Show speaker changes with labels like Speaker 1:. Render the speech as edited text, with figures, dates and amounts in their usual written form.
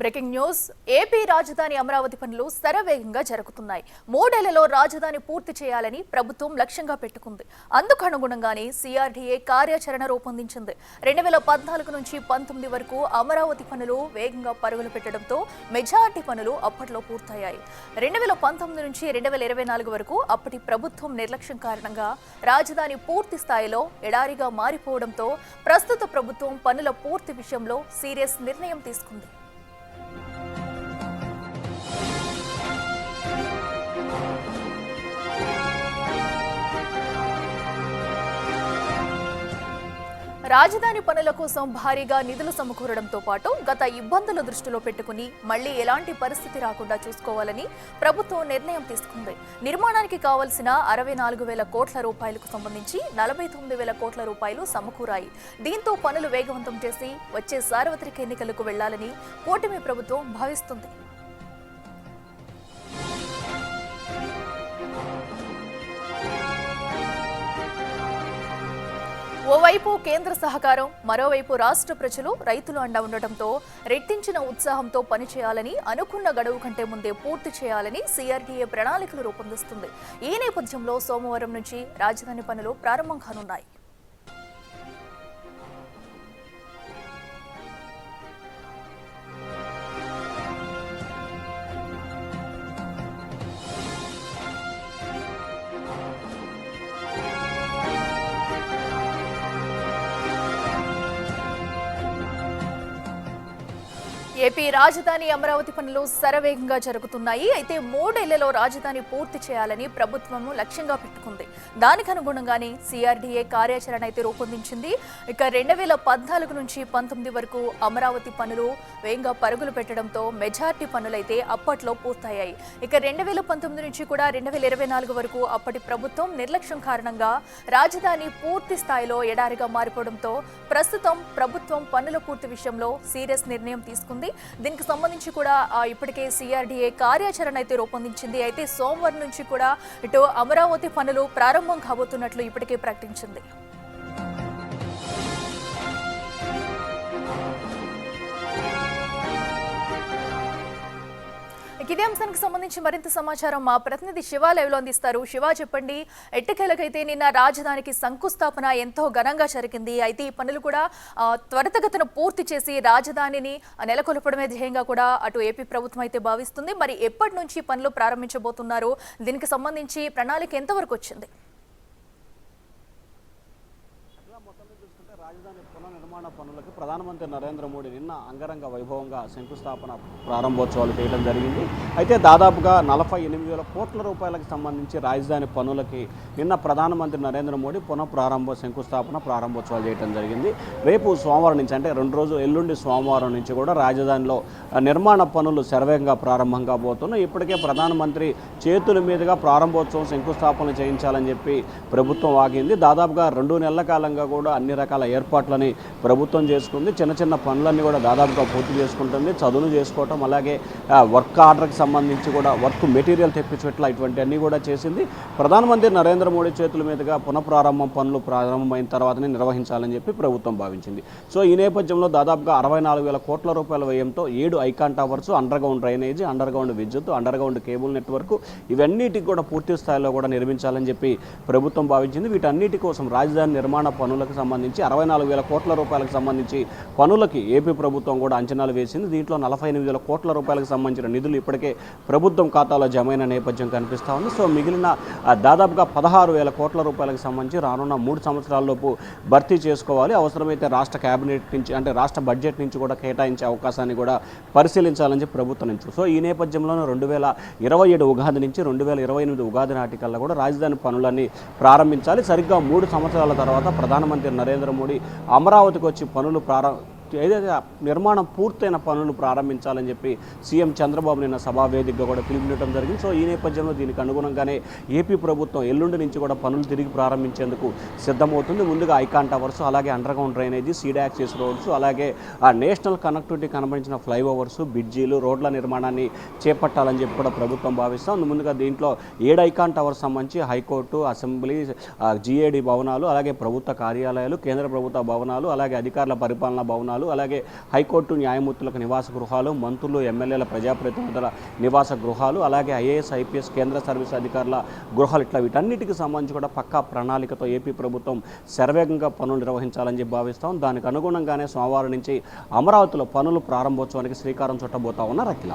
Speaker 1: Breaking news AP రాజధాని అమరావతి పనులు శరవేగంగా జరుగుతున్నాయి. 3 ఏళ్లలో రాజధాని పూర్తి చేయాలని ప్రభుత్వం లక్ష్యంగా పెట్టుకుంది. అందుకు అనుగుణంగానే సిఆర్డీఏ కార్యాచరణ రూపొందించింది. 2014 నుంచి 19 వరకు అమరావతి పనులు వేగంగా పరుగులు పెట్టడంతో మెజారిటీ పనులు అప్పట్లో పూర్తయ్యాయి. 2019 నుంచి 2024 వరకు అప్పటి ప్రభుత్వం నిర్లక్ష్యం కారణంగా రాజధాని పూర్తి స్థాయిలో ఎడారిగా మారిపోవడంతో ప్రస్తుత ప్రభుత్వం పనుల పూర్తి విషయంలో సీరియస్ నిర్ణయం తీసుకుంది. రాజధాని పనుల కోసం భారీగా నిధులు సమకూరడంతో పాటు గత ఇబ్బందుల దృష్టిలో పెట్టుకుని మళ్లీ ఎలాంటి పరిస్థితి రాకుండా చూసుకోవాలని ప్రభుత్వం నిర్ణయం తీసుకుంది. నిర్మాణానికి కావలసిన 64,000 కోట్ల రూపాయలకు సంబంధించి 49,000 కోట్ల రూపాయలు సమకూరాయి. దీంతో పనులు వేగవంతం చేసి వచ్చే సార్వత్రిక ఎన్నికలకు వెళ్లాలని కూటమి ప్రభుత్వం భావిస్తుంది. ఓవైపు కేంద్ర సహకారం, మరోవైపు రాష్ట్ర ప్రజలు, రైతులు అండ ఉండటంతో రెట్టించిన ఉత్సాహంతో పనిచేయాలని, అనుకున్న గడువు కంటే ముందే పూర్తి చేయాలని సిఆర్డీఏ ప్రణాళికలు రూపొందిస్తుంది. ఈ నేపథ్యంలో సోమవారం నుంచి రాజధాని పనులు ప్రారంభం కానున్నాయి. ఏపీ రాజధాని అమరావతి పనులు శరవేగంగా జరుగుతున్నాయి. అయితే 3 ఏళ్లలో రాజధాని పూర్తి చేయాలని ప్రభుత్వం లక్ష్యంగా పెట్టుకుంది. దానికి అనుగుణంగానే సిఆర్డీఏ కార్యాచరణ అయితే రూపొందించింది. ఇక 2014 నుంచి 19 వరకు అమరావతి పనులు వేగంగా పరుగులు పెట్టడంతో మెజార్టీ పనులైతే అప్పట్లో పూర్తయ్యాయి. ఇక 2019 నుంచి కూడా 2024 వరకు అప్పటి ప్రభుత్వం నిర్లక్ష్యం కారణంగా రాజధాని పూర్తి స్థాయిలో ఎడారిగా మారిపోవడంతో ప్రస్తుతం ప్రభుత్వం పనుల పూర్తి విషయంలో సీరియస్ నిర్ణయం తీసుకుంది. దీనికి సంబంధించి కూడా ఇప్పటికే సిఆర్డీఏ కార్యాచరణ అయితే రూపొందించింది. అయితే సోమవారం నుంచి కూడా ఇటు అమరావతి పనులు ప్రారంభం కాబోతున్నట్లు ఇప్పటికే ప్రకటించింది. ఇదే అంశానికి సంబంధించి మరింత సమాచారం మా ప్రతినిధి శివ లైవ్ లో అందిస్తారు. శివ, చెప్పండి, ఎట్టకేలకైతే నిన్న రాజధానికి శంకుస్థాపన ఎంతో ఘనంగా జరిగింది. అయితే ఈ పనులు కూడా త్వరితగతిన పూర్తి చేసి రాజధానిని నెలకొల్పడమే ధ్యేయంగా కూడా అటు ఏపీ ప్రభుత్వం అయితే భావిస్తుంది. మరి ఎప్పటి నుంచి పనులు ప్రారంభించబోతున్నారు? దీనికి సంబంధించి ప్రణాళిక ఎంతవరకు వచ్చింది?
Speaker 2: రాజధాని పునర్నిర్మాణ పనులకు ప్రధానమంత్రి నరేంద్ర మోడీ నిన్న అంగరంగ వైభవంగా శంకుస్థాపన ప్రారంభోత్సవాలు చేయడం జరిగింది. అయితే దాదాపుగా 48,000 కోట్ల రూపాయలకు సంబంధించి రాజధాని పనులకి నిన్న ప్రధానమంత్రి నరేంద్ర మోడీ శంకుస్థాపన ప్రారంభోత్సవాలు చేయడం జరిగింది. రేపు సోమవారం నుంచి, అంటే 2 రోజులు ఎల్లుండి సోమవారం నుంచి కూడా రాజధానిలో నిర్మాణ పనులు శరవేగంగా ప్రారంభం కాబోతున్నాయి. ఇప్పటికే ప్రధానమంత్రి చేతుల మీదుగా ప్రారంభోత్సవం శంకుస్థాపన చేయించాలని చెప్పి ప్రభుత్వం ఆగింది. దాదాపుగా 2 నెలల కాలంగా కూడా అన్ని రకాల ఏర్పాట్లని ప్రభుత్వం చేసుకుంది. చిన్న చిన్న పనులన్నీ కూడా దాదాపుగా పూర్తి చేసుకుంటుంది. చదువులు చేసుకోవటం, అలాగే వర్క్ ఆర్డర్కి సంబంధించి కూడా వర్క్ మెటీరియల్ తెప్పించట్ల ఇటువంటివన్నీ కూడా చేసింది. ప్రధానమంత్రి నరేంద్ర మోడీ చేతుల మీదుగా పనులు ప్రారంభమైన తర్వాతనే నిర్వహించాలని చెప్పి ప్రభుత్వం భావించింది. సో ఈ నేపథ్యంలో దాదాపుగా 64,000 కోట్ల రూపాయల వ్యయంతో 7 icon towers, underground drainage, underground విద్యుత్, అండర్గ్రౌండ్ కేబుల్ నెట్వర్క్ ఇవన్నిటికి కూడా పూర్తి స్థాయిలో కూడా నిర్మించాలని చెప్పి ప్రభుత్వం భావించింది. వీటన్నిటి కోసం రాజధాని నిర్మాణ పనులకు సంబంధించి 64,000 కోట్ల రూపాయలకు సంబంధించి పనులకి ఏపీ ప్రభుత్వం కూడా అంచనాలు వేసింది. దీంట్లో 48,000 కోట్ల రూపాయలకు సంబంధించిన నిధులు ఇప్పటికే ప్రభుత్వం ఖాతాలో జమైన నేపథ్యం కనిపిస్తూ ఉంది. సో మిగిలిన దాదాపుగా 16,000 కోట్ల రూపాయలకు సంబంధించి రానున్న 3 సంవత్సరాల్లోపు భర్తీ చేసుకోవాలి. అవసరమైతే రాష్ట్ర కేబినెట్ నుంచి, అంటే రాష్ట్ర బడ్జెట్ నుంచి కూడా కేటాయించే అవకాశాన్ని కూడా పరిశీలించాలని చెప్పి ప్రభుత్వం నుంచి. సో ఈ నేపథ్యంలోనే 2027 ఉగాది నుంచి 2028 ఉగాది నాటికల్లా కూడా రాజధాని పనులన్నీ ప్రారంభించాలి. సరిగ్గా 3 సంవత్సరాల తర్వాత ప్రధానమంత్రి నరేంద్ర మోడీ అమరావతికి వచ్చి పనులు ఏదైతే నిర్మాణం పూర్తయిన పనులు ప్రారంభించాలని చెప్పి సీఎం చంద్రబాబు నిన్న సభా వేదికగా కూడా పిలుపునివ్వడం జరిగింది. సో ఈ నేపథ్యంలో దీనికి అనుగుణంగానే ఏపీ ప్రభుత్వం ఎల్లుండి నుంచి కూడా పనులు తిరిగి ప్రారంభించేందుకు సిద్ధమవుతుంది. ముందుగా ఐకాన్ టవర్స్, అలాగే underground drainage, seed access roads, అలాగే నేషనల్ కనెక్టివిటీ కనబడించిన ఫ్లైఓవర్స్, బ్రిడ్జీలు, రోడ్ల నిర్మాణాన్ని చేపట్టాలని చెప్పి కూడా ప్రభుత్వం భావిస్తాం. ముందుగా దీంట్లో 7 ఐకాన్ టవర్స్ సంబంధించి హైకోర్టు, అసెంబ్లీ, జీఏడీ భవనాలు, అలాగే ప్రభుత్వ కార్యాలయాలు, కేంద్ర ప్రభుత్వ భవనాలు, అలాగే అధికారుల పరిపాలనా భవనాలు, గృహాలు, అలాగే హైకోర్టు న్యాయమూర్తులకు నివాస గృహాలు, మంత్రులు ఎమ్మెల్యేల ప్రజాప్రతినిధుల నివాస గృహాలు, అలాగే ఐఏఎస్ ఐపీఎస్ కేంద్ర సర్వీస్ అధికారుల గృహాలు, ఇట్లా వీటన్నిటికీ సంబంధించి కూడా పక్కా ప్రణాళికతో ఏపీ ప్రభుత్వం శరవేగంగా పనులు నిర్వహించాలని చెప్పి భావిస్తాం. దానికి అనుగుణంగానే సోమవారం నుంచి అమరావతిలో పనులు ప్రారంభోత్సవానికి శ్రీకారం చుట్టబోతా ఉన్నారు అఖిల.